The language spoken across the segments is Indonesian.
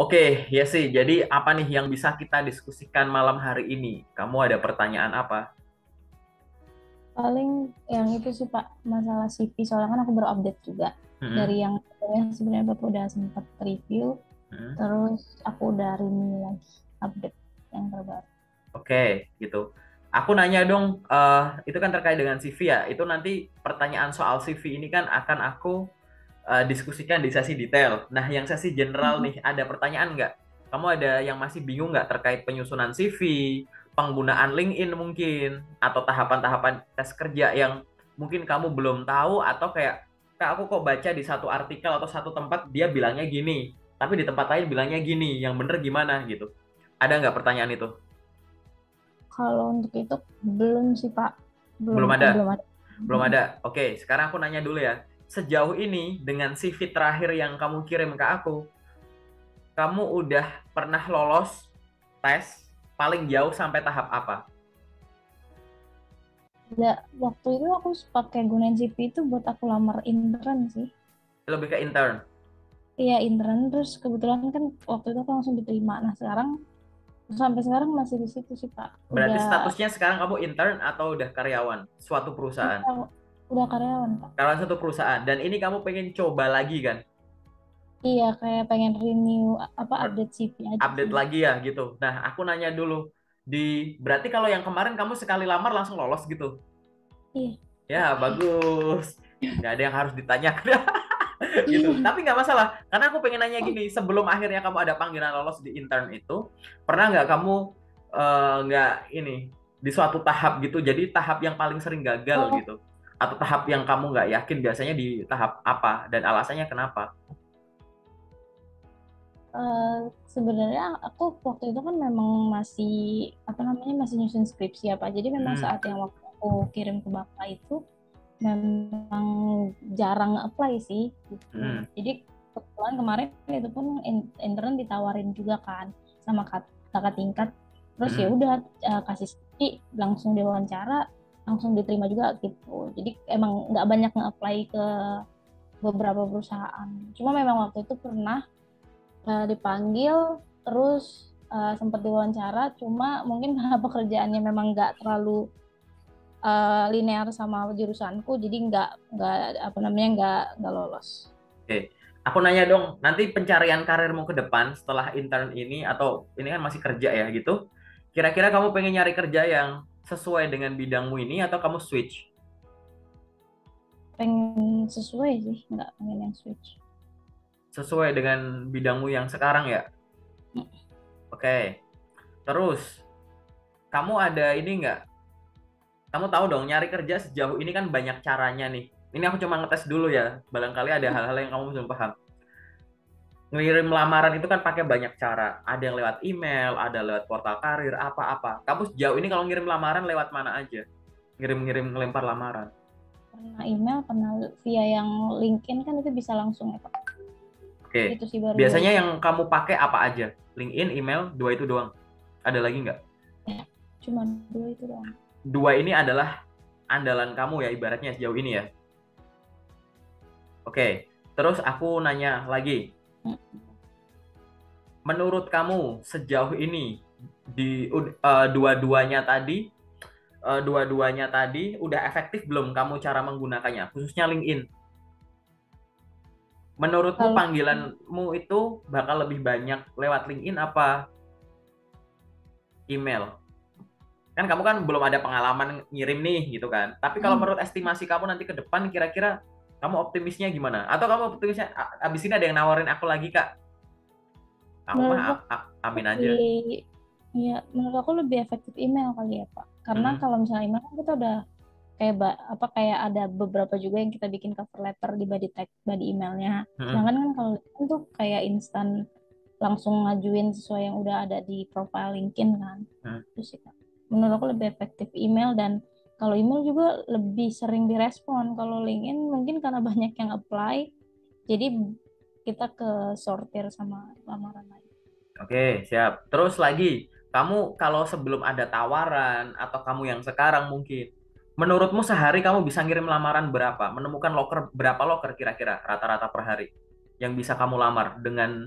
Oke, ya sih. Jadi apa nih yang bisa kita diskusikan malam hari ini? Kamu ada pertanyaan apa? Paling yang itu sih Pak, masalah CV. Soalnya kan aku baru update juga. Dari Hmm, yang sebenarnya Bapak udah sempat review, hmm. terus aku udah renew lagi, update yang terbaru. Oke, gitu. Aku nanya dong, itu kan terkait dengan CV ya. Itu nanti pertanyaan soal CV ini kan akan aku diskusikan di sesi detail. Nah, yang sesi general Mhm. nih, ada pertanyaan nggak? Kamu ada yang masih bingung nggak terkait penyusunan CV, penggunaan LinkedIn mungkin, atau tahapan-tahapan tes kerja yang mungkin kamu belum tahu, atau kayak, Kak, aku kok baca di satu artikel atau satu tempat dia bilangnya gini, tapi di tempat lain bilangnya gini, yang bener gimana gitu. Ada nggak pertanyaan itu? Kalau untuk itu belum sih Pak, belum Belum ada? belum ada. Belum Mhm. ada. Oke, sekarang aku nanya dulu ya. Sejauh ini dengan CV terakhir yang kamu kirim ke aku, kamu udah pernah lolos tes paling jauh sampai tahap apa? Ya, waktu itu aku pakai gunain CV itu buat aku lamar intern sih. Lebih ke intern. Iya intern, terus kebetulan kan waktu itu aku langsung diterima. Nah sekarang sampai sekarang masih di situ sih Pak. Berarti Udah statusnya sekarang kamu intern atau udah karyawan suatu perusahaan? udah, udah karyawan Pak. Karyawan suatu perusahaan. Dan ini kamu pengen coba lagi kan? Iya, kayak pengen renew apa Per- update CV aja Update sih. lagi ya gitu. Nah, aku nanya dulu. Berarti kalau yang kemarin kamu sekali lamar langsung lolos gitu? Iya. Ya, bagus. Nggak ada yang harus ditanyakan. Gitu. Iya. Tapi nggak masalah, karena aku pengen nanya gini, sebelum akhirnya kamu ada panggilan lolos di intern itu, pernah nggak kamu nggak ini di suatu tahap gitu, jadi tahap yang paling sering gagal Oh, gitu, atau tahap yang kamu nggak yakin biasanya di tahap apa dan alasannya kenapa? eh, sebenarnya aku waktu itu kan memang masih apa namanya masih nyusun skripsi apa. Jadi memang Hmm, saat yang waktu aku kirim ke Bapak itu memang jarang apply sih gitu. hmm, Jadi kebetulan kemarin itu pun intern ditawarin juga kan sama kakak tingkat. Terus ya hmm. udah kasih CV langsung diwawancara, langsung diterima juga gitu. Jadi emang nggak banyak nge-apply ke beberapa perusahaan. Cuma memang waktu itu pernah dipanggil terus sempat diwawancara, cuma mungkin karena pekerjaannya memang nggak terlalu linear sama jurusanku jadi nggak apa namanya nggak lolos. Oke, aku nanya dong, nanti pencarian karirmu ke depan setelah intern ini atau ini kan masih kerja ya gitu, kira-kira kamu pengen nyari kerja yang sesuai dengan bidangmu ini atau kamu switch? Pengen sesuai sih, nggak pengen yang switch. Sesuai dengan bidangmu yang sekarang ya. Oke. Terus, kamu ada ini nggak? Kamu tahu dong, nyari kerja sejauh ini kan banyak caranya nih. Ini aku cuma ngetes dulu ya. Barangkali ada hal-hal yang kamu belum paham. Ngirim lamaran itu kan pakai banyak cara. Ada yang lewat email, ada lewat portal karir, apa-apa. Kamu sejauh ini kalau ngirim lamaran lewat mana aja? Ngirim-ngirim ngelempar lamaran. Pernah email, pernah via yang LinkedIn kan itu bisa langsung ya Pak. Oke. Itu sih baru dua Biasanya itu. yang kamu pakai apa aja? LinkedIn, email, dua itu doang. Ada lagi nggak? Ya, cuma dua itu doang. Dua ini adalah andalan kamu ya, ibaratnya sejauh ini ya. Oke, terus aku nanya lagi, Hmm. menurut kamu sejauh ini dua-duanya tadi, dua-duanya tadi udah efektif belum kamu cara menggunakannya, khususnya LinkedIn? Menurutmu Kalau panggilanmu itu bakal lebih banyak lewat LinkedIn apa email? Kan kamu kan belum ada pengalaman ngirim nih gitu kan. Tapi kalau menurut estimasi kamu nanti ke depan kira-kira kamu optimisnya gimana? Atau kamu optimisnya abis ini ada yang nawarin aku lagi Kak? Aku mah menurut aku amin aja. lebih ya menurut aku lebih efektif email kali ya Pak. Karena Mm-mm, kalau misalnya email kan kita udah kayak apa kayak ada beberapa juga yang kita bikin cover letter di body tag body emailnya. mm-mm, Sedangkan kan kalau LinkedIn tuh kayak instan langsung ngajuin sesuai yang udah ada di profile LinkedIn kan. mm. Terus sih Kak. Menurut aku lebih efektif email dan kalau email juga lebih sering direspon. Kalau LinkedIn mungkin karena banyak yang apply, jadi kita ke sortir sama lamaran lain. Oke, siap. Terus lagi, kamu kalau sebelum ada tawaran atau kamu yang sekarang mungkin, menurutmu sehari kamu bisa ngirim lamaran berapa? Menemukan loker berapa loker kira-kira rata-rata per hari yang bisa kamu lamar dengan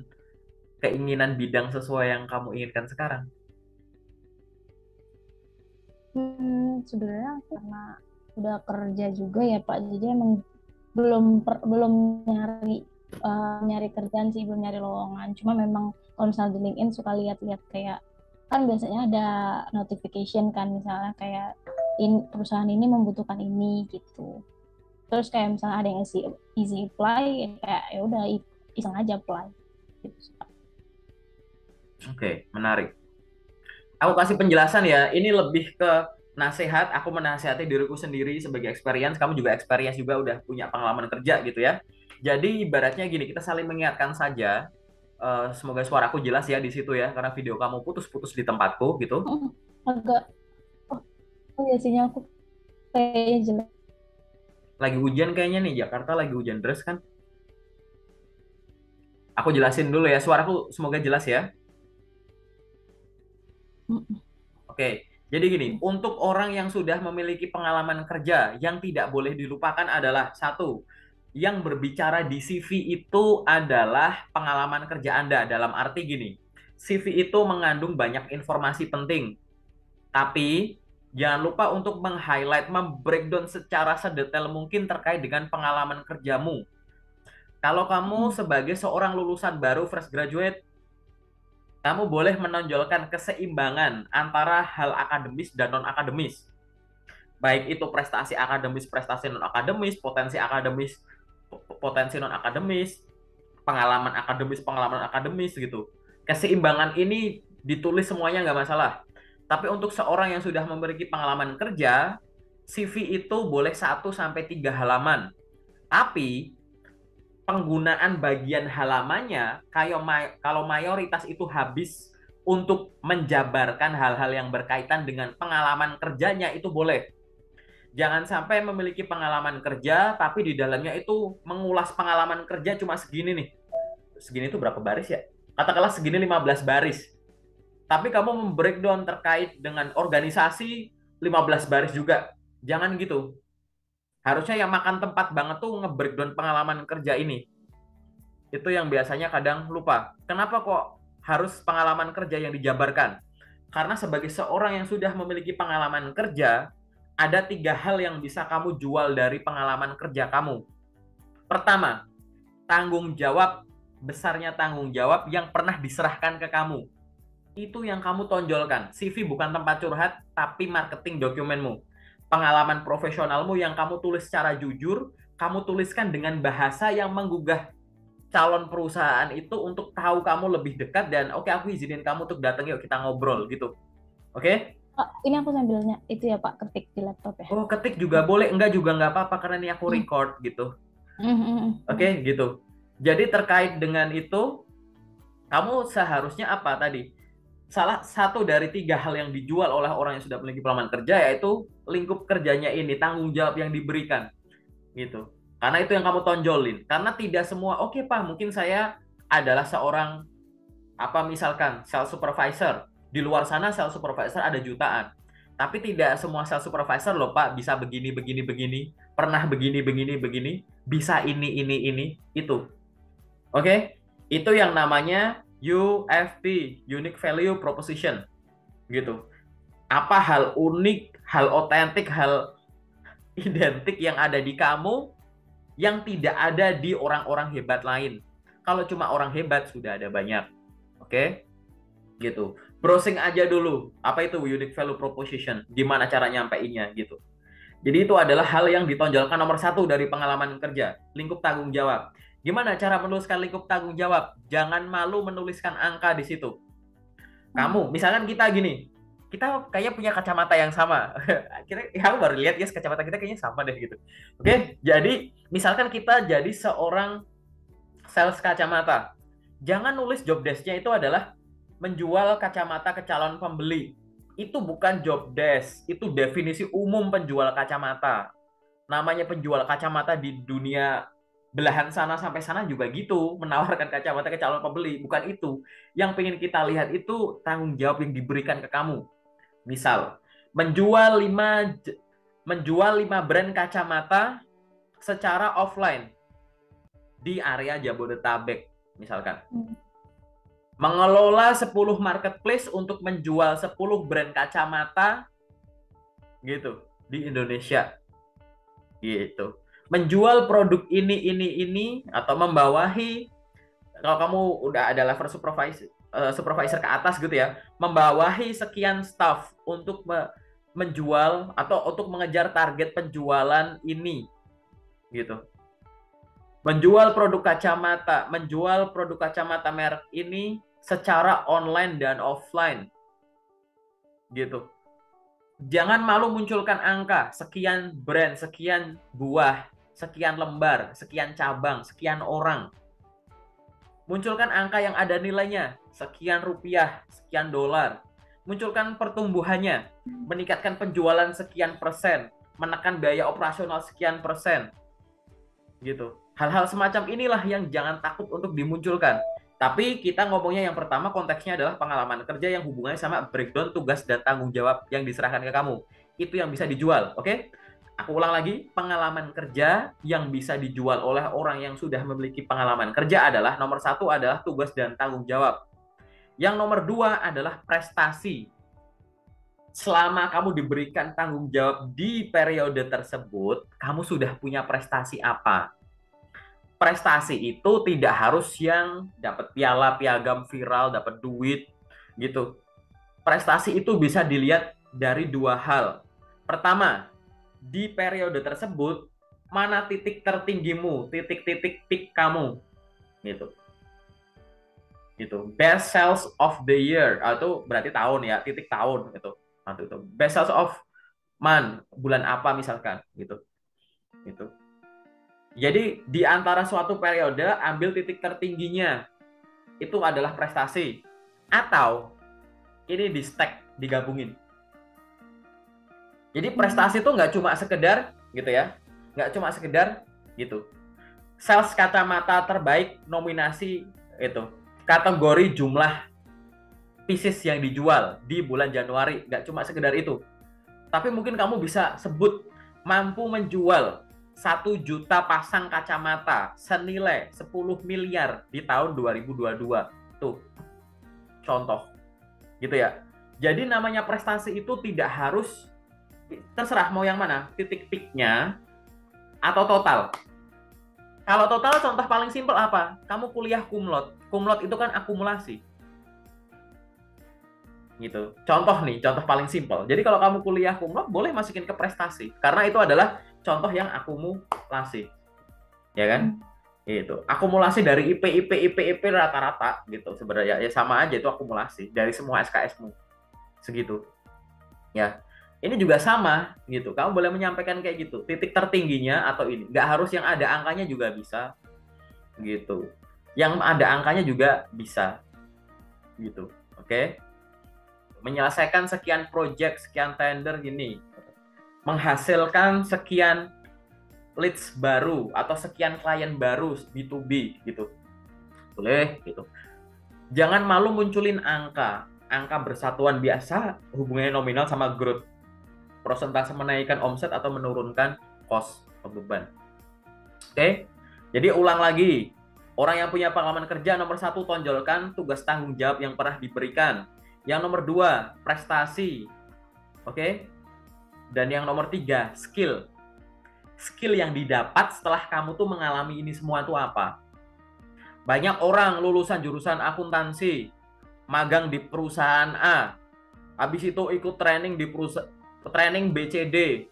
keinginan bidang sesuai yang kamu inginkan sekarang? Sebenarnya karena udah kerja juga ya Pak, jadi emang belum nyari nyari kerjaan sih, belum nyari lowongan. Cuma memang kalau misalnya di LinkedIn suka lihat-lihat kayak kan biasanya ada notification kan, misalnya kayak perusahaan ini membutuhkan ini gitu. Terus kayak misalnya ada yang easy apply, ya kayak ya udah iseng aja apply gitu sih, Pak. Oke, menarik. Aku kasih penjelasan ya. Ini lebih ke nasihat. Aku menasihati diriku sendiri sebagai experience. Kamu juga experience juga udah punya pengalaman kerja gitu ya. Jadi ibaratnya gini, kita saling mengingatkan saja. Semoga suaraku jelas ya di situ ya, karena video kamu putus-putus di tempatku gitu. Agak oh, oh ya sihnya aku kayaknya jelek. Lagi hujan kayaknya nih, Jakarta lagi hujan deras kan. Aku jelasin dulu ya, suaraku semoga jelas ya. Mm, Oke, jadi gini, mm, untuk orang yang sudah memiliki pengalaman kerja, yang tidak boleh dilupakan adalah satu, yang berbicara di CV itu adalah pengalaman kerja Anda. Dalam arti gini, CV itu mengandung banyak informasi penting, tapi jangan lupa untuk meng-highlight, mem-breakdown secara sedetail mungkin terkait dengan pengalaman kerjamu. Kalau kamu mm, sebagai seorang lulusan baru, fresh graduate, kamu boleh menonjolkan keseimbangan antara hal akademis dan non-akademis. Baik itu prestasi akademis, prestasi non-akademis, potensi non-akademis, pengalaman akademis gitu. Keseimbangan ini ditulis semuanya nggak masalah. Tapi untuk seorang yang sudah memiliki pengalaman kerja, CV itu boleh 1 sampai 3 halaman. Tapi penggunaan bagian halamannya, kalau mayoritas itu habis untuk menjabarkan hal-hal yang berkaitan dengan pengalaman kerjanya itu boleh. Jangan sampai memiliki pengalaman kerja, tapi di dalamnya itu mengulas pengalaman kerja cuma segini nih. Segini itu berapa baris ya? Katakanlah segini 15 baris. Tapi kamu membreakdown terkait dengan organisasi 15 baris juga. Jangan gitu. Harusnya yang makan tempat banget tuh nge-breakdown pengalaman kerja ini. Itu yang biasanya kadang lupa. Kenapa kok harus pengalaman kerja yang dijabarkan? Karena sebagai seorang yang sudah memiliki pengalaman kerja, ada 3 hal yang bisa kamu jual dari pengalaman kerja kamu. Pertama, tanggung jawab, besarnya tanggung jawab yang pernah diserahkan ke kamu. Itu yang kamu tonjolkan. CV bukan tempat curhat, tapi marketing dokumenmu. Pengalaman profesionalmu yang kamu tulis secara jujur, kamu tuliskan dengan bahasa yang menggugah calon perusahaan itu untuk tahu kamu lebih dekat dan oke, aku izinin kamu untuk datang yuk kita ngobrol gitu. Oke? Pak, ini aku sambilnya itu ya Pak, ketik di laptop ya. Oh, ketik juga boleh, enggak juga nggak apa-apa karena ini aku Mm, record gitu. mm, mm, Oke, mm, gitu. Jadi terkait dengan itu, kamu seharusnya apa tadi? Salah satu dari 3 hal yang dijual oleh orang yang sudah memiliki pengalaman kerja yaitu lingkup kerjanya ini, tanggung jawab yang diberikan gitu. Karena itu yang kamu tonjolin. Karena tidak semua, oke Pak, mungkin saya adalah seorang apa misalkan sales supervisor. Di luar sana sales supervisor ada jutaan. Tapi tidak semua sales supervisor loh Pak bisa begini begini begini, pernah begini begini begini, bisa ini itu. Oke? Itu yang namanya UFP, Unique Value Proposition gitu. Apa hal unik, hal otentik, hal identik yang ada di kamu yang tidak ada di orang-orang hebat lain. Kalau cuma orang hebat sudah ada banyak. Oke? Gitu. Browsing aja dulu. Apa itu unique value proposition? Gimana cara nyampeinnya gitu. Jadi itu adalah hal yang ditonjolkan nomor 1 dari pengalaman kerja. Lingkup tanggung jawab. Gimana cara menuliskan lingkup tanggung jawab? Jangan malu menuliskan angka di situ. mm. Kamu, misalkan kita gini, kita kayak punya kacamata yang sama. Kita, ya, aku baru lihat ya, kacamata kita kayaknya sama deh gitu. Oke, jadi misalkan kita jadi seorang sales kacamata. Jangan nulis job desk-nya itu adalah menjual kacamata ke calon pembeli. Itu bukan job desk, itu definisi umum penjual kacamata. Namanya penjual kacamata di dunia belahan sana sampai sana juga gitu, menawarkan kacamata ke calon pembeli, bukan itu. Yang pengen kita lihat itu tanggung jawab yang diberikan ke kamu. Misal, menjual 5 brand kacamata secara offline di area Jabodetabek misalkan. Mm. mengelola 10 marketplace untuk menjual 10 brand kacamata gitu di Indonesia gitu. Menjual produk ini atau membawahi, kalau kamu udah ada level supervisor ke atas gitu ya, membawahi sekian staff untuk menjual atau untuk mengejar target penjualan ini gitu. Menjual produk kacamata merek ini secara online dan offline gitu. Jangan malu munculkan angka, sekian brand, sekian buah, sekian lembar, sekian cabang, sekian orang. Munculkan angka yang ada nilainya, sekian rupiah, sekian dolar. Munculkan pertumbuhannya, meningkatkan penjualan sekian persen, menekan biaya operasional sekian persen. Gitu. Hal-hal semacam inilah yang jangan takut untuk dimunculkan. Tapi kita ngomongnya yang pertama konteksnya adalah pengalaman kerja yang hubungannya sama breakdown tugas dan tanggung jawab yang diserahkan ke kamu. Itu yang bisa dijual, oke? Aku ulang lagi, pengalaman kerja yang bisa dijual oleh orang yang sudah memiliki pengalaman kerja adalah nomor satu adalah tugas dan tanggung jawab. Yang nomor dua adalah prestasi. Selama kamu diberikan tanggung jawab di periode tersebut, kamu sudah punya prestasi apa? Prestasi itu tidak harus yang dapat piala, piagam viral, dapat duit gitu. Prestasi itu bisa dilihat dari dua hal. Pertama, di periode tersebut mana titik tertinggimu, titik-titik peak kamu gitu. Gitu. Best sales of the year atau berarti tahun ya, titik tahun gitu. Itu. Best sales of month, bulan apa misalkan gitu. Gitu. Jadi di antara suatu periode ambil titik tertingginya, itu adalah prestasi. Atau ini di stack, digabungin. Jadi prestasi itu nggak cuma sekedar gitu ya, nggak cuma sekedar gitu. Sales kacamata terbaik nominasi itu kategori jumlah pieces yang dijual di bulan Januari, nggak cuma sekedar itu. Tapi mungkin kamu bisa sebut mampu menjual 1 juta pasang kacamata senilai 10 miliar di tahun 2022. Tuh, contoh. Gitu ya. Jadi namanya prestasi itu tidak harus, terserah mau yang mana, titik peaknya atau total. Kalau total contoh paling simpel apa? Kamu kuliah kumlot. Kumlot itu kan akumulasi. Gitu. Contoh nih, contoh paling simpel. Jadi kalau kamu kuliah kumlot boleh masukin ke prestasi karena itu adalah contoh yang akumulasi. Ya kan? Itu. Akumulasi dari IP rata-rata gitu. Sebenarnya ya sama aja itu akumulasi dari semua SKS-mu. Segitu. Ya. Ini juga sama gitu. Kamu boleh menyampaikan kayak gitu. Titik tertingginya atau ini. Nggak harus yang ada angkanya juga bisa. Gitu. Yang ada angkanya juga bisa. Gitu. Oke? Menyelesaikan sekian project, sekian tender gini. Menghasilkan sekian leads baru atau sekian klien baru B2B gitu. Boleh gitu. Jangan malu munculin angka. Angka bersatuan biasa hubungannya nominal sama growth. Persentase menaikkan omset atau menurunkan cost atau beban. Oke. Jadi ulang lagi. Orang yang punya pengalaman kerja nomor satu, tonjolkan tugas tanggung jawab yang pernah diberikan. Yang nomor dua, prestasi. Oke. Dan yang nomor tiga, skill. Skill yang didapat setelah kamu tuh mengalami ini semua itu apa? Banyak orang lulusan jurusan akuntansi, magang di perusahaan A, habis itu ikut training di training BCD,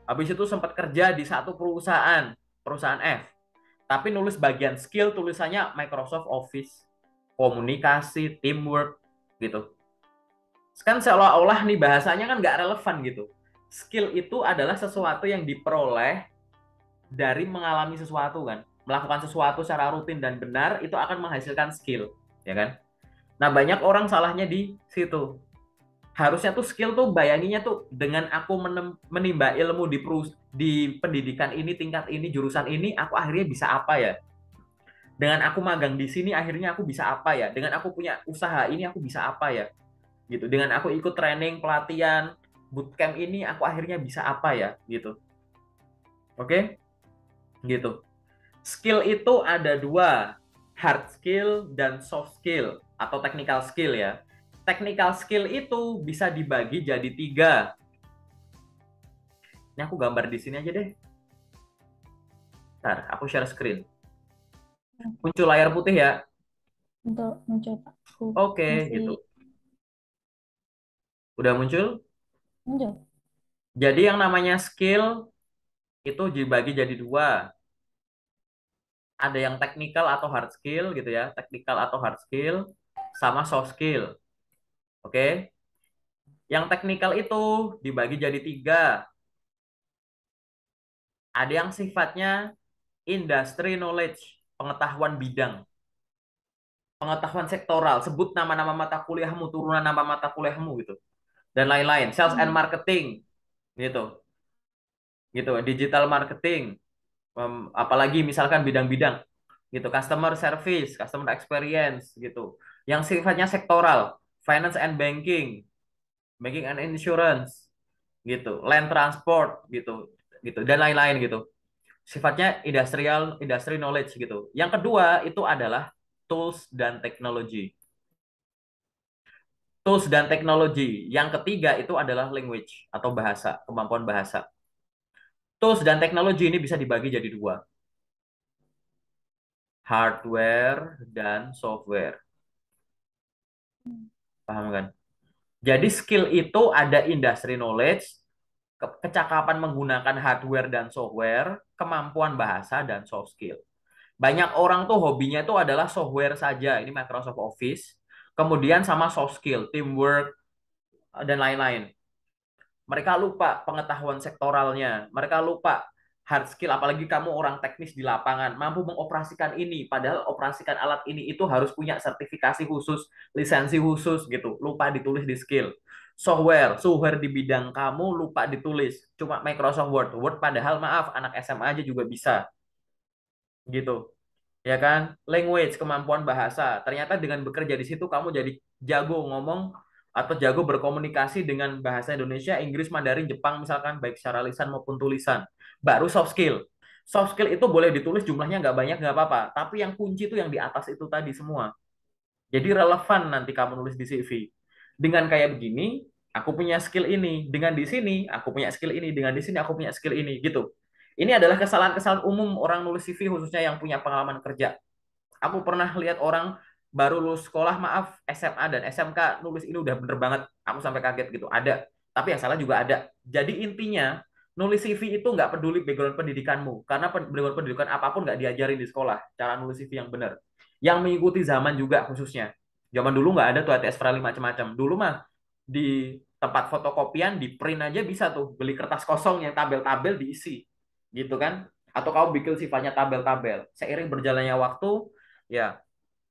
habis itu sempat kerja di satu perusahaan F, tapi nulis bagian skill tulisannya Microsoft Office, komunikasi, teamwork, gitu. Kan seolah-olah nih bahasanya kan nggak relevan gitu. Skill itu adalah sesuatu yang diperoleh dari mengalami sesuatu kan. Melakukan sesuatu secara rutin dan benar itu akan menghasilkan skill, ya kan? Nah, banyak orang salahnya di situ. Harusnya tuh skill tuh bayanginnya tuh dengan aku menimba ilmu di pendidikan ini, tingkat ini, jurusan ini, aku akhirnya bisa apa ya? Dengan aku magang di sini akhirnya aku bisa apa ya? Dengan aku punya usaha ini aku bisa apa ya? Gitu. Dengan aku ikut training, pelatihan, bootcamp ini aku akhirnya bisa apa ya? Gitu. Oke? Gitu. Skill itu ada dua. hard skill dan soft skill atau technical skill ya. Technical skill itu bisa dibagi jadi tiga. Ini aku gambar di sini aja deh. Ntar, aku share screen. Muncul layar putih ya. Untuk muncul Pak. Aku Oke, masih gitu. Udah muncul? muncul. Jadi yang namanya skill itu dibagi jadi dua. Ada yang technical atau hard skill gitu ya. Technical atau hard skill sama soft skill. Oke. Yang technical itu dibagi jadi tiga. Ada yang sifatnya industry knowledge, pengetahuan bidang, pengetahuan sektoral, sebut nama-nama mata kuliahmu, turunan nama mata kuliahmu gitu, dan lain-lain. Sales and Hmm. marketing gitu, gitu, digital marketing, apalagi misalkan bidang-bidang gitu, customer service, customer experience gitu. Yang sifatnya sektoral, finance and banking, banking and insurance gitu, land transport gitu, gitu, dan lain-lain gitu. Sifatnya industrial, industry knowledge gitu. Yang kedua itu adalah tools dan teknologi. Tools dan teknologi. Yang ketiga itu adalah language atau bahasa, kemampuan bahasa. Tools dan teknologi ini bisa dibagi jadi dua, hardware dan software. Paham kan? Jadi skill itu ada industry knowledge, kecakapan menggunakan hardware dan software, kemampuan bahasa dan soft skill. Banyak orang tuh hobinya itu adalah software saja, ini Microsoft Office, kemudian sama soft skill, teamwork, dan lain-lain. Mereka lupa pengetahuan sektoralnya, mereka lupa hard skill, apalagi kamu orang teknis di lapangan, mampu mengoperasikan ini, padahal operasikan alat ini itu harus punya sertifikasi khusus, lisensi khusus gitu, lupa ditulis di skill. Software di bidang kamu lupa ditulis, cuma Microsoft Word, Word padahal maaf, anak SMA aja juga bisa, gitu. Ya kan? Language, kemampuan bahasa. Ternyata dengan bekerja di situ kamu jadi jago ngomong atau jago berkomunikasi dengan bahasa Indonesia, Inggris, Mandarin, Jepang misalkan, baik secara lisan maupun tulisan. Baru soft skill. Soft skill itu boleh ditulis jumlahnya nggak banyak, nggak apa-apa. Tapi yang kunci itu yang di atas itu tadi semua. Jadi relevan nanti kamu nulis di CV. Dengan kayak begini, aku punya skill ini. Dengan di sini, aku punya skill ini. Dengan di sini, aku punya skill ini. Gitu. Ini adalah kesalahan-kesalahan umum orang nulis CV khususnya yang punya pengalaman kerja. Aku pernah lihat orang baru lulus sekolah, maaf, SMA dan SMK nulis ini udah bener banget. Aku sampai kaget gitu. Ada. Tapi yang salah juga ada. Jadi intinya, nulis CV itu nggak peduli background pendidikanmu. Karena background pendidikan apapun nggak diajarin di sekolah. Cara nulis CV yang benar. Yang mengikuti zaman juga khususnya. Zaman dulu nggak ada tuh ATS Frali macam-macam. Dulu mah di tempat fotokopian, di print aja bisa tuh. Beli kertas kosong yang tabel-tabel diisi. Gitu kan. Atau kamu bikin sifatnya tabel-tabel. Seiring berjalannya waktu, ya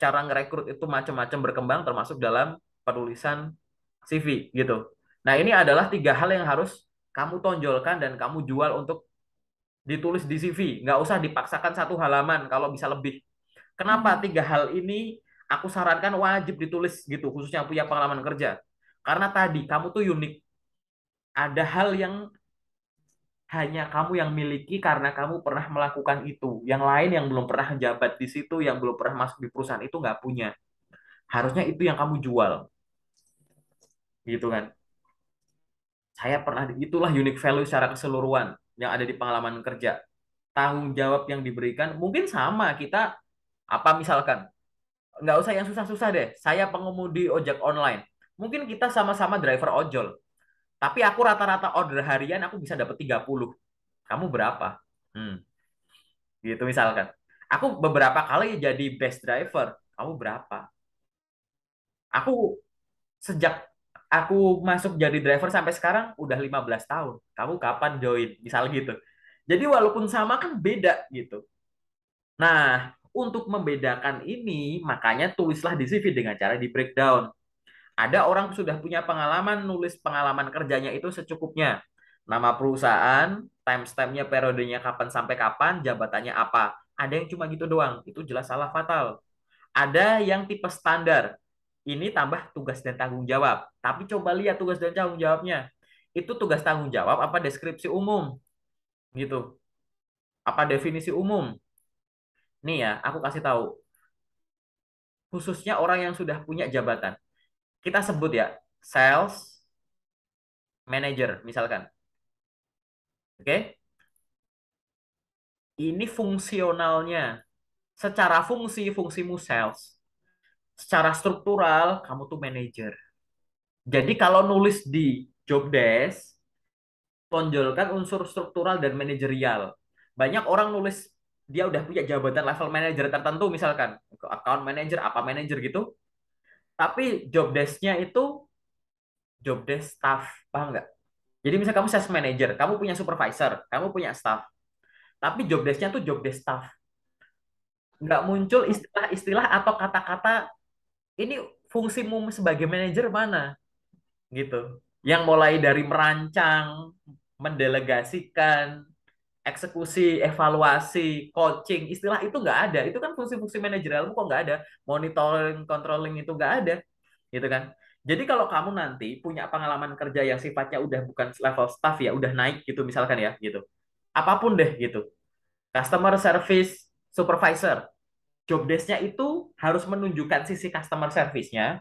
cara ngerekrut itu macam-macam berkembang termasuk dalam penulisan CV gitu. Nah, ini adalah tiga hal yang harus kamu tonjolkan dan kamu jual untuk ditulis di CV. Nggak usah dipaksakan satu halaman kalau bisa lebih. Kenapa Hmm. tiga hal ini aku sarankan wajib ditulis gitu, khususnya yang punya pengalaman kerja. Karena tadi kamu tuh unik. Ada hal yang hanya kamu yang miliki karena kamu pernah melakukan itu. Yang lain yang belum pernah jabat di situ, yang belum pernah masuk di perusahaan itu nggak punya. Harusnya itu yang kamu jual, gitu kan? Saya pernah, itulah unique value secara keseluruhan yang ada di pengalaman kerja. Tanggung jawab yang diberikan mungkin sama kita, apa misalkan, nggak usah yang susah-susah deh. Saya pengemudi ojek online. Mungkin kita sama-sama driver ojol. Tapi aku rata-rata order harian aku bisa dapat 30. Kamu berapa? Hmm, gitu misalkan. Aku beberapa kali jadi best driver. Kamu berapa? Aku sejak aku masuk jadi driver sampai sekarang udah 15 tahun. Kamu kapan join? Misal gitu. Jadi walaupun sama kan beda gitu. Nah, untuk membedakan ini, makanya tulislah di CV dengan cara di breakdown. Ada orang sudah punya pengalaman, nulis pengalaman kerjanya itu secukupnya. Nama perusahaan, timestamp-nya, periodenya kapan sampai kapan, jabatannya apa. Ada yang cuma gitu doang. Itu jelas salah fatal. Ada yang tipe standar. Ini tambah tugas dan tanggung jawab. Tapi coba lihat tugas dan tanggung jawabnya. Itu tugas tanggung jawab apa deskripsi umum? Gitu. Apa definisi umum? Nih ya, aku kasih tahu. khususnya orang yang sudah punya jabatan. Kita sebut ya, sales manager misalkan. Oke? Ini fungsionalnya. Secara fungsi, fungsimu sales. Secara struktural, kamu tuh manager. Jadi kalau nulis di job desk, tonjolkan unsur struktural dan manajerial. Banyak orang nulis dia udah punya jabatan level manager tertentu misalkan, account manager, apa manager gitu. Tapi job desk-nya itu job desk staff, paham nggak? Jadi misal kamu sales manager, kamu punya supervisor, kamu punya staff. Tapi job desk-nya tuh job desk staff. Nggak muncul istilah-istilah atau kata-kata ini fungsimu sebagai manajer mana gitu. Yang mulai dari merancang, mendelegasikan, eksekusi, evaluasi, coaching, istilah itu nggak ada. Itu kan fungsi-fungsi manajerialmu kok nggak ada. Monitoring, controlling itu nggak ada, gitu kan. Jadi kalau kamu nanti punya pengalaman kerja yang sifatnya udah bukan level staff ya, udah naik gitu misalkan ya, gitu. Apapun deh gitu. Customer service supervisor. Job desk-nya itu harus menunjukkan sisi customer service-nya,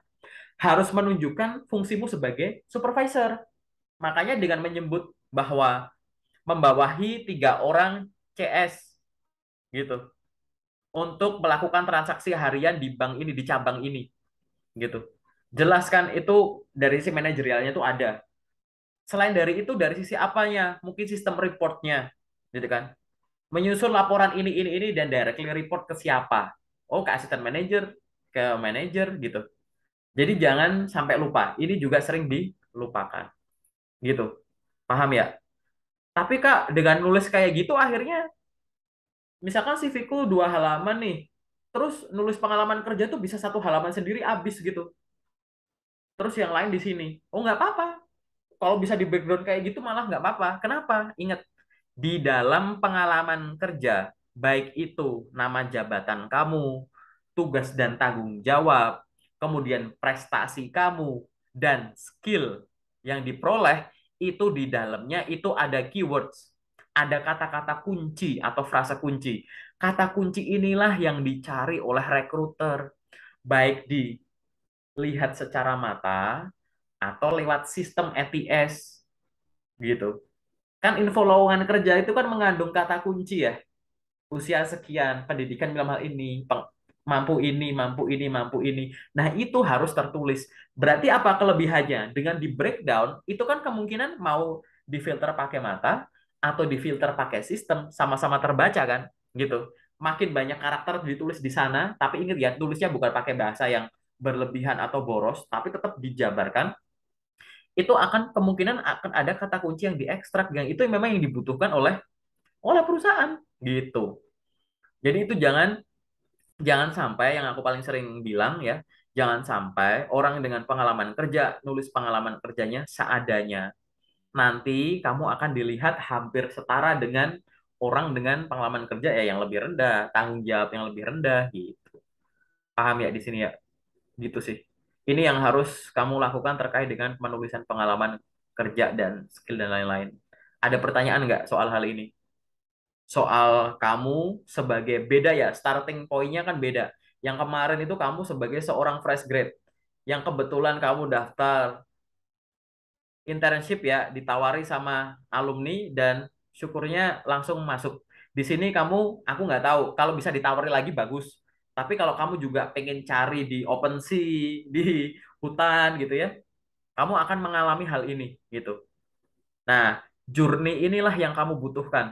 harus menunjukkan fungsimu sebagai supervisor. Makanya dengan menyebut bahwa membawahi 3 orang CS gitu untuk melakukan transaksi harian di bank ini di cabang ini gitu. Jelaskan itu dari sisi manajerialnya itu ada. Selain dari itu dari sisi apanya? Mungkin sistem reportnya gitu kan. Menyusun laporan ini dan directly report ke siapa? Oh, ke asisten manager, ke manager gitu. Jadi jangan sampai lupa. Ini juga sering dilupakan gitu. Paham ya? Tapi Kak, dengan nulis kayak gitu akhirnya misalkan CV-ku 2 halaman nih, terus nulis pengalaman kerja tuh bisa 1 halaman sendiri habis gitu. Terus yang lain di sini. Oh nggak apa-apa. Kalau bisa di background kayak gitu malah nggak apa-apa. Kenapa? Ingat, di dalam pengalaman kerja, baik itu nama jabatan kamu, tugas dan tanggung jawab, kemudian prestasi kamu, dan skill yang diperoleh, itu di dalamnya itu ada keywords. Ada kata-kata kunci atau frasa kunci. Kata kunci inilah yang dicari oleh rekruter. Baik dilihat secara mata atau lewat sistem ATS gitu. Kan info lowongan kerja itu kan mengandung kata kunci ya. Usia sekian, pendidikan dalam hal ini, mampu ini, mampu ini, mampu ini. Nah, itu harus tertulis. Berarti apa kelebihannya? Dengan di breakdown, itu kan kemungkinan mau difilter pakai mata atau difilter pakai sistem, sama-sama terbaca kan? Gitu. Makin banyak karakter ditulis di sana, tapi ingat ya, tulisnya bukan pakai bahasa yang berlebihan atau boros, tapi tetap dijabarkan. Itu akan kemungkinan akan ada kata kunci yang diekstrak, yang itu memang yang dibutuhkan oleh perusahaan gitu. Jadi itu jangan jangan sampai yang aku paling sering bilang ya, jangan sampai orang dengan pengalaman kerja nulis pengalaman kerjanya seadanya. Nanti kamu akan dilihat hampir setara dengan orang dengan pengalaman kerja ya yang lebih rendah, tanggung jawab yang lebih rendah gitu. Paham ya di sini ya? Gitu sih. Ini yang harus kamu lakukan terkait dengan penulisan pengalaman kerja dan skill dan lain-lain. Ada pertanyaan nggak soal hal ini? Soal kamu sebagai beda ya, starting point-nya kan beda. Yang kemarin itu kamu sebagai seorang fresh grade, yang kebetulan kamu daftar internship ya, ditawari sama alumni dan syukurnya langsung masuk. Di sini kamu, aku nggak tahu, kalau bisa ditawari lagi bagus. Tapi kalau kamu juga pengen cari di OpenSea, di hutan gitu ya, kamu akan mengalami hal ini gitu. Nah, journey inilah yang kamu butuhkan.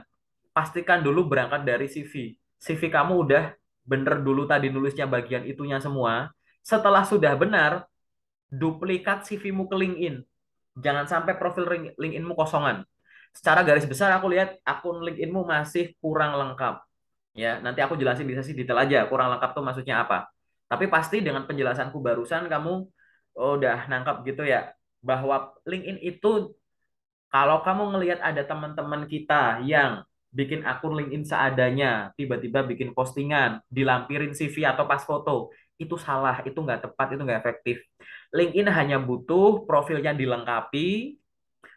Pastikan dulu berangkat dari CV. CV kamu udah bener dulu tadi nulisnya bagian itunya semua. Setelah sudah benar, duplikat CV-mu ke LinkedIn. Jangan sampai profil LinkedIn-mu kosongan. Secara garis besar aku lihat akun LinkedIn-mu masih kurang lengkap. Ya, nanti aku jelasin di sesi detail aja kurang lengkap tuh maksudnya apa. Tapi pasti dengan penjelasanku barusan kamu udah nangkap gitu ya bahwa LinkedIn itu kalau kamu ngelihat ada teman-teman kita yang bikin akun LinkedIn seadanya, tiba-tiba bikin postingan, dilampirin CV atau pas foto, itu salah, itu nggak tepat, itu nggak efektif. LinkedIn hanya butuh profilnya dilengkapi.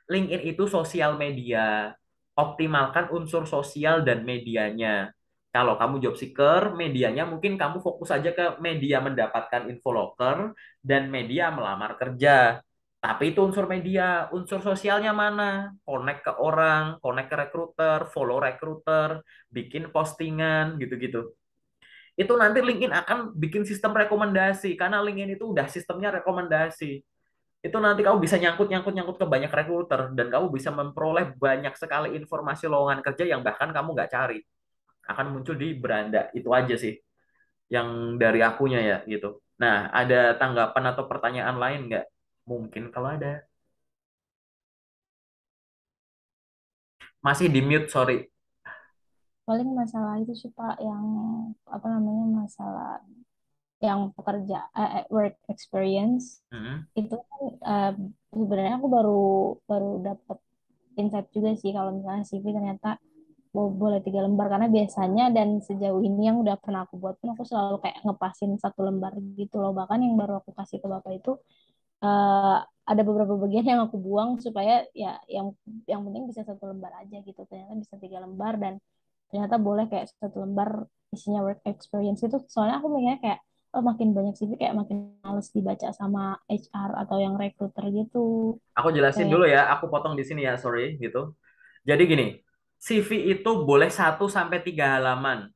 LinkedIn itu sosial media. Optimalkan unsur sosial dan medianya. Kalau kamu job seeker, medianya mungkin kamu fokus aja ke media mendapatkan info loker dan media melamar kerja. Tapi itu unsur media, unsur sosialnya mana? Connect ke orang, connect ke recruiter, follow recruiter, bikin postingan, gitu-gitu. Itu nanti LinkedIn akan bikin sistem rekomendasi, karena LinkedIn itu udah sistemnya rekomendasi. Itu nanti kamu bisa nyangkut-nyangkut-nyangkut ke banyak recruiter, dan kamu bisa memperoleh banyak sekali informasi lowongan kerja yang bahkan kamu nggak cari. Akan muncul di beranda. Itu aja sih yang dari akunya ya gitu. Nah, ada tanggapan atau pertanyaan lain nggak? Mungkin kalau ada. Masih di mute, sorry. Paling masalah itu sih Pak yang apa namanya masalah yang pekerja work experience Hmm. itu kan sebenarnya aku baru baru dapat insight juga sih kalau misalnya CV ternyata boleh 3 lembar karena biasanya dan sejauh ini yang udah pernah aku buat pun aku selalu kayak ngepasin 1 lembar gitu loh, bahkan yang baru aku kasih ke bapak itu eh, ada beberapa bagian yang aku buang supaya ya yang penting bisa 1 lembar aja gitu, ternyata bisa 3 lembar dan ternyata boleh kayak 1 lembar isinya work experience itu, soalnya aku mikirnya kayak oh, makin banyak CV kayak makin males dibaca sama HR atau yang recruiter gitu Aku jelasin kayak. dulu ya, aku potong di sini ya, sorry gitu. Jadi gini, CV itu boleh 1 sampai 3 halaman,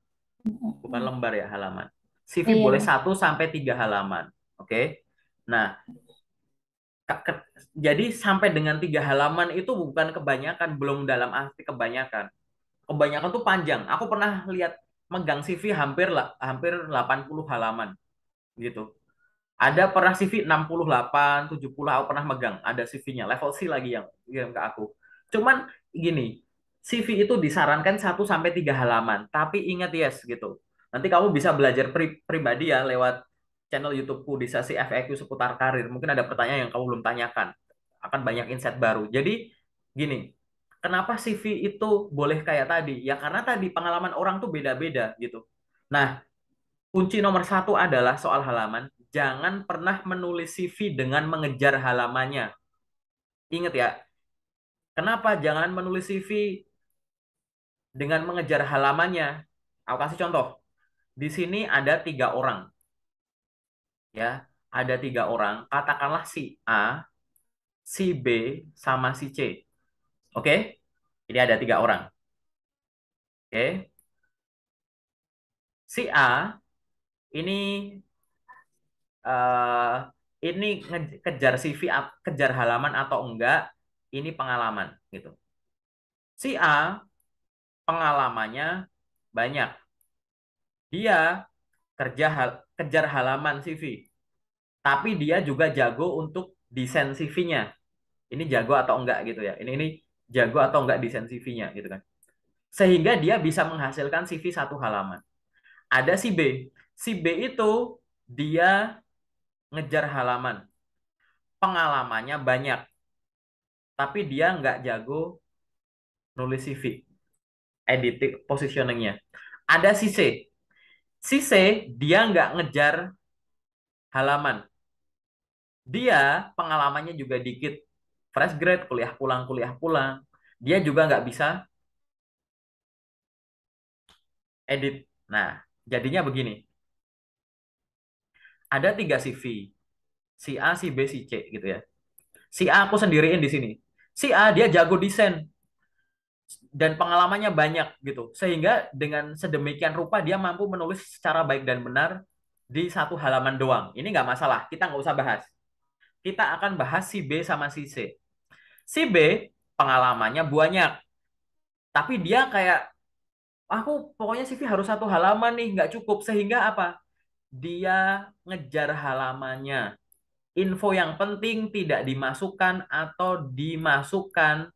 bukan lembar ya, halaman. CV boleh Iya. 1 sampai 3 halaman, oke? Nah, jadi sampai dengan 3 halaman itu bukan kebanyakan, belum dalam arti kebanyakan. Kebanyakan tuh panjang. Aku pernah lihat megang CV hampir 80 halaman gitu. Ada pernah CV 68, 70 aku pernah megang. Ada CV-nya, level C lagi yang kirim ke aku. Cuman gini, CV itu disarankan 1 sampai 3 halaman. Tapi ingat yes gitu. Nanti kamu bisa belajar pribadi ya lewat channel YouTubeku di sesi FAQ seputar karir. Mungkin ada pertanyaan yang kamu belum tanyakan. Akan banyak insight baru. Jadi gini, kenapa CV itu boleh kayak tadi? Ya karena tadi pengalaman orang tuh beda-beda gitu. Nah, kunci nomor satu adalah soal halaman. Jangan pernah menulis CV dengan mengejar halamannya. Ingat ya, kenapa jangan menulis CV dengan mengejar halamannya? Aku kasih contoh. Di sini ada 3 orang, ya. Ada 3 orang. Katakanlah si A, si B, sama si C. Oke? Ini ada 3 orang. Oke? Si A ini eh ini kejar CV, kejar halaman atau enggak? Ini pengalaman gitu. Si A pengalamannya banyak. Dia kejar halaman CV, tapi dia juga jago untuk desain CV-nya. Ini jago atau enggak gitu ya. Ini jago atau enggak desain CV-nya gitu kan. Sehingga dia bisa menghasilkan CV 1 halaman. Ada si B. Si B itu dia ngejar halaman. Pengalamannya banyak, tapi dia nggak jago nulis CV, editing, positioningnya. Ada si C. Si C dia nggak ngejar halaman. Dia pengalamannya juga dikit. Fresh grade, kuliah pulang, kuliah pulang. Dia juga nggak bisa edit. Nah, jadinya begini. Ada 3 CV. Si A, si B, si C gitu ya. Si A aku sendiriin di sini. Si A dia jago desain dan pengalamannya banyak gitu. Sehingga dengan sedemikian rupa dia mampu menulis secara baik dan benar di 1 halaman doang. Ini nggak masalah, kita nggak usah bahas. Kita akan bahas si B sama si C. Si B pengalamannya banyak, tapi dia kayak aku pokoknya CV harus 1 halaman nih, nggak cukup. Sehingga apa? Dia ngejar halamannya. Info yang penting tidak dimasukkan atau dimasukkan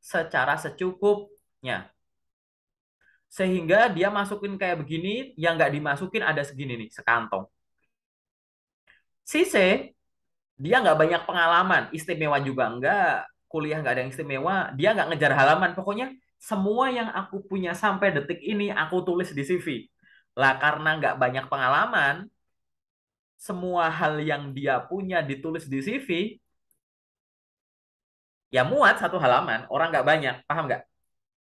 secara secukupnya. Sehingga dia masukin kayak begini, yang nggak dimasukin ada segini nih, sekantong. Si C, dia nggak banyak pengalaman, istimewa juga nggak, kuliah nggak ada yang istimewa, dia nggak ngejar halaman. Pokoknya semua yang aku punya sampai detik ini aku tulis di CV. Lah karena nggak banyak pengalaman, semua hal yang dia punya ditulis di CV, ya muat 1 halaman, orang nggak banyak, paham nggak?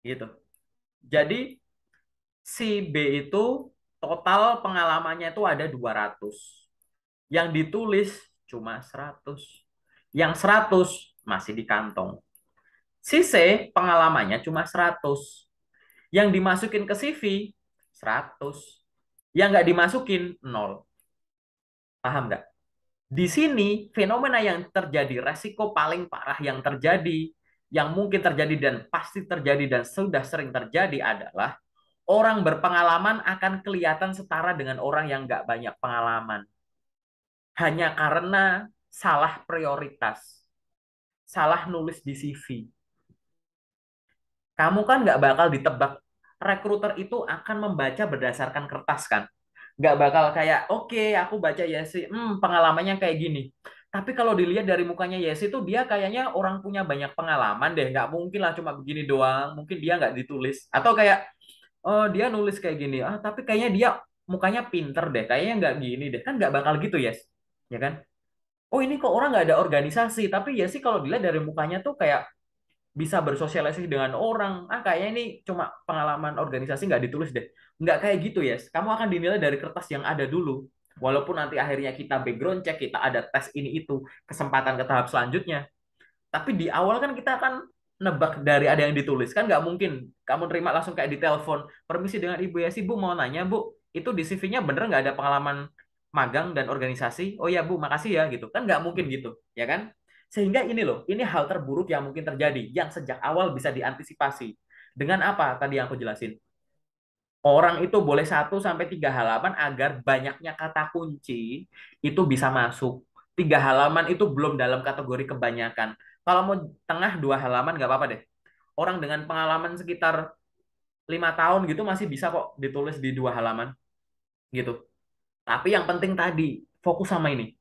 Gitu. Jadi Si B itu total pengalamannya itu ada 200. Yang ditulis cuma 100. Yang 100 masih di kantong. Si C pengalamannya cuma 100. Yang dimasukin ke CV 100. Yang nggak dimasukin nol. Paham nggak? Di sini fenomena yang terjadi, resiko paling parah yang terjadi, yang mungkin terjadi dan pasti terjadi dan sudah sering terjadi adalah orang berpengalaman akan kelihatan setara dengan orang yang nggak banyak pengalaman. Hanya karena salah prioritas, salah nulis di CV. Kamu kan nggak bakal ditebak. Rekruter itu akan membaca berdasarkan kertas kan. Nggak bakal kayak, oke, aku baca Yesi, pengalamannya kayak gini. Tapi kalau dilihat dari mukanya Yesi tuh dia kayaknya orang punya banyak pengalaman deh. Nggak mungkin lah cuma begini doang. Mungkin dia nggak ditulis. Atau kayak, oh dia nulis kayak gini. Ah, tapi kayaknya dia mukanya pinter deh. Kayaknya nggak gini deh. Kan nggak bakal gitu, Yes. Ya kan? Oh ini kok orang nggak ada organisasi. Tapi ya sih kalau dilihat dari mukanya tuh kayak bisa bersosialisasi dengan orang. Ah, kayaknya ini cuma pengalaman organisasi nggak ditulis deh. Nggak kayak gitu, Yes. Kamu akan dinilai dari kertas yang ada dulu. Walaupun nanti akhirnya kita background check, kita ada tes ini itu, kesempatan ke tahap selanjutnya. Tapi di awal kan kita akan nebak dari ada yang ditulis. Kan nggak mungkin kamu terima langsung kayak di telepon. Permisi dengan Ibu Yesi, Bu mau nanya, Bu. Itu di CV-nya bener nggak ada pengalaman magang dan organisasi? Oh ya, Bu, makasih ya gitu. Kan nggak mungkin gitu, ya kan? Sehingga ini loh, ini hal terburuk yang mungkin terjadi, yang sejak awal bisa diantisipasi. Dengan apa tadi yang aku jelasin? Orang itu boleh 1 sampai 3 halaman agar banyaknya kata kunci itu bisa masuk. 3 halaman itu belum dalam kategori kebanyakan. Kalau mau tengah 2 halaman nggak apa-apa deh. Orang dengan pengalaman sekitar 5 tahun gitu masih bisa kok ditulis di 2 halaman gitu. Tapi yang penting tadi fokus sama ini.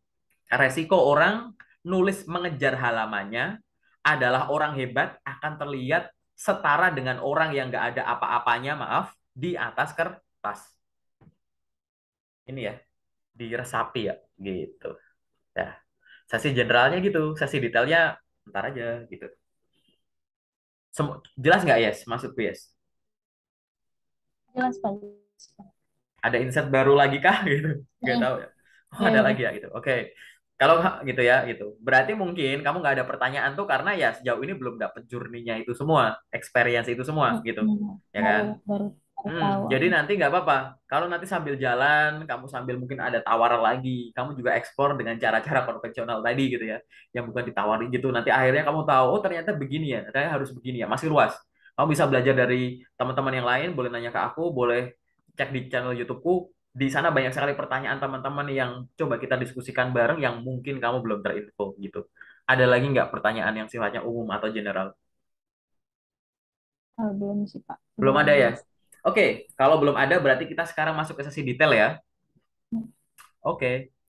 Resiko orang nulis mengejar halamannya adalah orang hebat akan terlihat setara dengan orang yang nggak ada apa-apanya, maaf, di atas kertas. Ini ya, diresapi ya, gitu. Ya, sesi generalnya gitu, sesi detailnya ntar aja gitu. Jelas nggak, Yes? Maksudku, Yes? Jelas Pak. Ada insight baru lagi kah gitu? Nggak Hmm, tahu ya. Oh, ya ada udah. lagi ya gitu. Oke. Kalau gitu ya gitu. Berarti mungkin kamu nggak ada pertanyaan tuh karena ya sejauh ini belum dapet journey-nya itu semua, experience itu semua gitu. Ya kan? Baru baru baru tahu Jadi aku. nanti nggak apa-apa. Kalau nanti sambil jalan, kamu sambil mungkin ada tawaran lagi, kamu juga eksplor dengan cara-cara konvensional tadi gitu ya, yang bukan ditawari gitu. Nanti akhirnya kamu tahu, oh ternyata begini ya, ternyata harus begini ya. Masih luas. Kamu bisa belajar dari teman-teman yang lain, boleh nanya ke aku, boleh cek di channel YouTubeku. Di sana banyak sekali pertanyaan teman-teman yang coba kita diskusikan bareng yang mungkin kamu belum terinfo gitu. Ada lagi nggak pertanyaan yang sifatnya umum atau general? Belum sih Pak, Belum belum ada ya? ada. Oke, kalau belum ada berarti kita sekarang masuk ke sesi detail ya. Oke.